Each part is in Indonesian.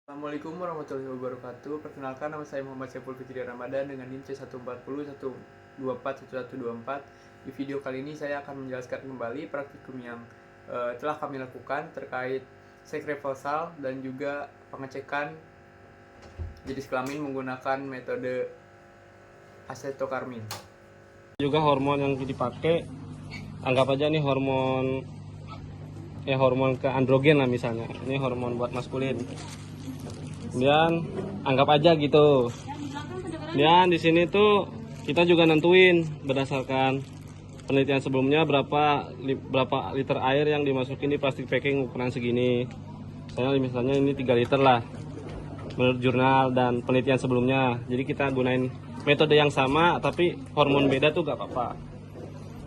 Assalamualaikum warahmatullahi wabarakatuh. Perkenalkan, nama saya Muhammad Saiful Fitri Ramadan dengan NIM C140 124 Di video kali ini saya akan menjelaskan kembali praktikum yang telah kami lakukan terkait seks reversal dan juga pengecekan jenis kelamin menggunakan metode acetokarmin. Juga hormon yang dipakai, anggap aja nih hormon ke androgen lah, misalnya ini hormon buat maskulin. Kemudian anggap aja gitu. Dan di sini tuh kita juga nentuin berdasarkan penelitian sebelumnya berapa liter air yang dimasukin di plastik packing ukuran segini. Misalnya ini 3 liter lah menurut jurnal dan penelitian sebelumnya. Jadi kita gunain metode yang sama tapi hormon beda tuh gak apa-apa.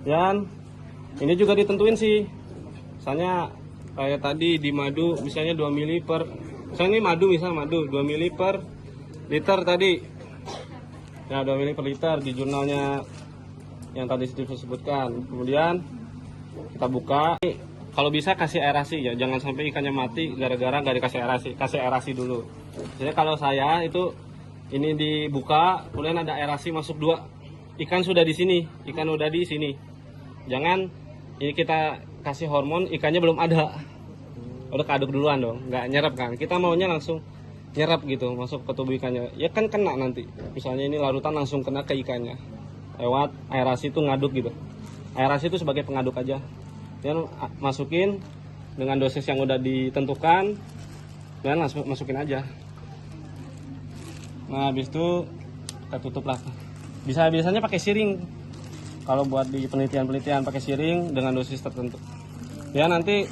Dan ini juga ditentuin sih, misalnya kayak tadi di madu misalnya 2 mili per, misalnya ini madu 2 mili per liter tadi ya, 2 mili per liter di jurnalnya yang tadi disebutkan. Kemudian kita buka, kalau bisa kasih aerasi ya, jangan sampai ikannya mati gara-gara nggak dikasih aerasi. Kasih aerasi dulu. Jadi kalau saya itu ini dibuka, kemudian ada aerasi masuk 2, ikan sudah di sini, ikan udah di sini. Jangan ini kita kasih hormon, ikannya belum ada, udah keaduk duluan dong, nggak nyerap kan. Kita maunya langsung nyerap gitu, masuk ke tubuh ikannya, ya kan kena nanti. Misalnya ini larutan langsung kena ke ikannya lewat aerasi itu ngaduk gitu. Aerasi itu sebagai pengaduk aja. Dan masukin dengan dosis yang udah ditentukan dan langsung masukin aja. Nah habis itu kita tutup lah. Biasanya pakai siring. Kalau buat di penelitian pakai siring dengan dosis tertentu. Ya nanti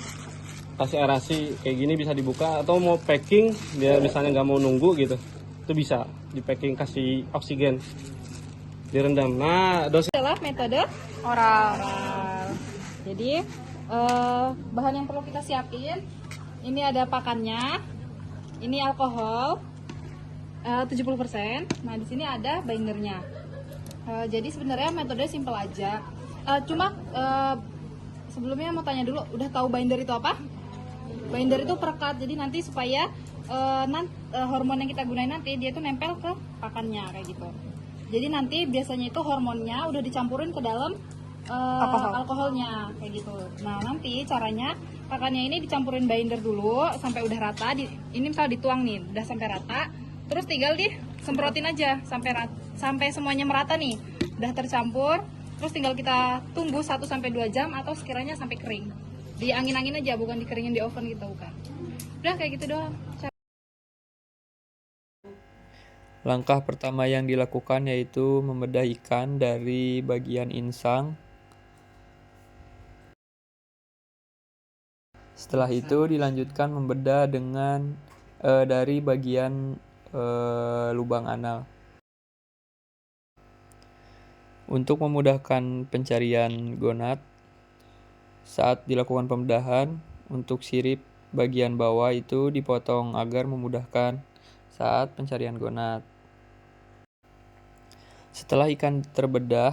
kasih aerasi kayak gini bisa dibuka, atau mau packing dia misalnya nggak mau nunggu gitu, itu bisa di packing, kasih oksigen, direndam. Nah dosis adalah metode oral. Jadi bahan yang perlu kita siapin, ini ada pakannya, ini alkohol 70%. Nah di sini ada bindernya. Jadi sebenarnya metode simple aja. Sebelumnya mau tanya dulu, udah tahu binder itu apa? Binder itu perekat. Jadi nanti supaya hormon yang kita gunain nanti dia tuh nempel ke pakannya kayak gitu. Jadi nanti biasanya itu hormonnya udah dicampurin ke dalam alkoholnya kayak gitu. Nah nanti caranya pakannya ini dicampurin binder dulu sampai udah rata. Ini misal dituang nih, udah sampai rata. Terus tinggal disemprotin aja sampai semuanya merata nih, udah tercampur. Terus tinggal kita tunggu 1-2 jam atau sekiranya sampai kering. Di angin-angin aja, bukan dikeringin di oven gitu, bukan. Udah kayak gitu doang. Langkah pertama yang dilakukan yaitu membedah ikan dari bagian insang. Setelah itu dilanjutkan membedah dengan dari bagian lubang anal. Untuk memudahkan pencarian gonad, saat dilakukan pembedahan, untuk sirip bagian bawah itu dipotong agar memudahkan saat pencarian gonad. Setelah ikan terbedah,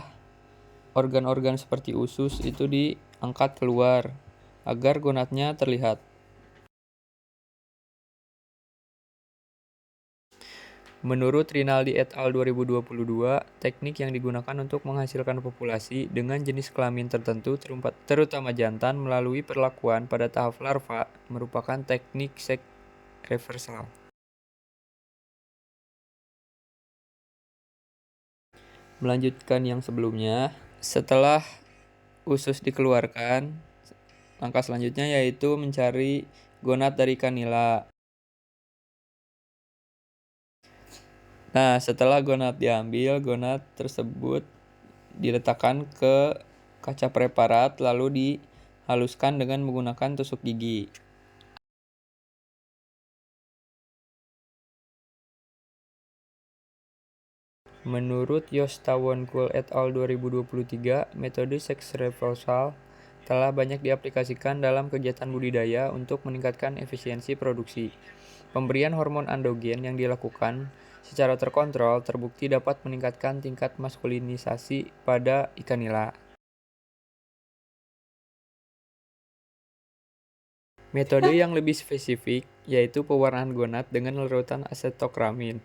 organ-organ seperti usus itu diangkat keluar agar gonadnya terlihat. Menurut Rinaldi et al. 2022, teknik yang digunakan untuk menghasilkan populasi dengan jenis kelamin tertentu, terutama jantan, melalui perlakuan pada tahap larva, merupakan teknik seks reversal. Melanjutkan yang sebelumnya, setelah usus dikeluarkan, langkah selanjutnya yaitu mencari gonad dari ikan nila. Nah, setelah gonad diambil, gonad tersebut diletakkan ke kaca preparat lalu dihaluskan dengan menggunakan tusuk gigi. Menurut Yostawonkul et al. 2023, metode seks reversal telah banyak diaplikasikan dalam kegiatan budidaya untuk meningkatkan efisiensi produksi. Pemberian hormon androgen yang dilakukan secara terkontrol terbukti dapat meningkatkan tingkat maskulinisasi pada ikan nila. Metode yang lebih spesifik yaitu pewarnaan gonad dengan larutan asetokramin,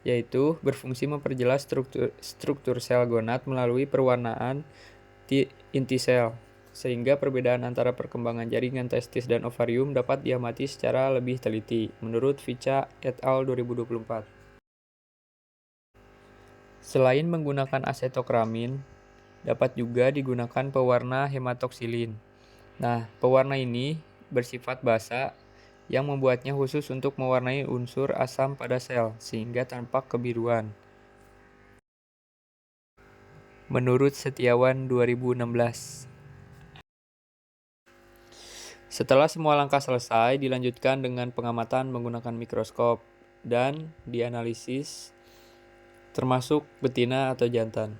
yaitu berfungsi memperjelas struktur sel gonad melalui perwarnaan inti sel, sehingga perbedaan antara perkembangan jaringan testis dan ovarium dapat diamati secara lebih teliti, menurut Vicha et al. 2024. Selain menggunakan asetokramin, dapat juga digunakan pewarna hematoksilin. Nah, pewarna ini bersifat basa yang membuatnya khusus untuk mewarnai unsur asam pada sel, sehingga tampak kebiruan. Menurut Setiawan 2016. Setelah semua langkah selesai, dilanjutkan dengan pengamatan menggunakan mikroskop dan dianalisis termasuk betina atau jantan.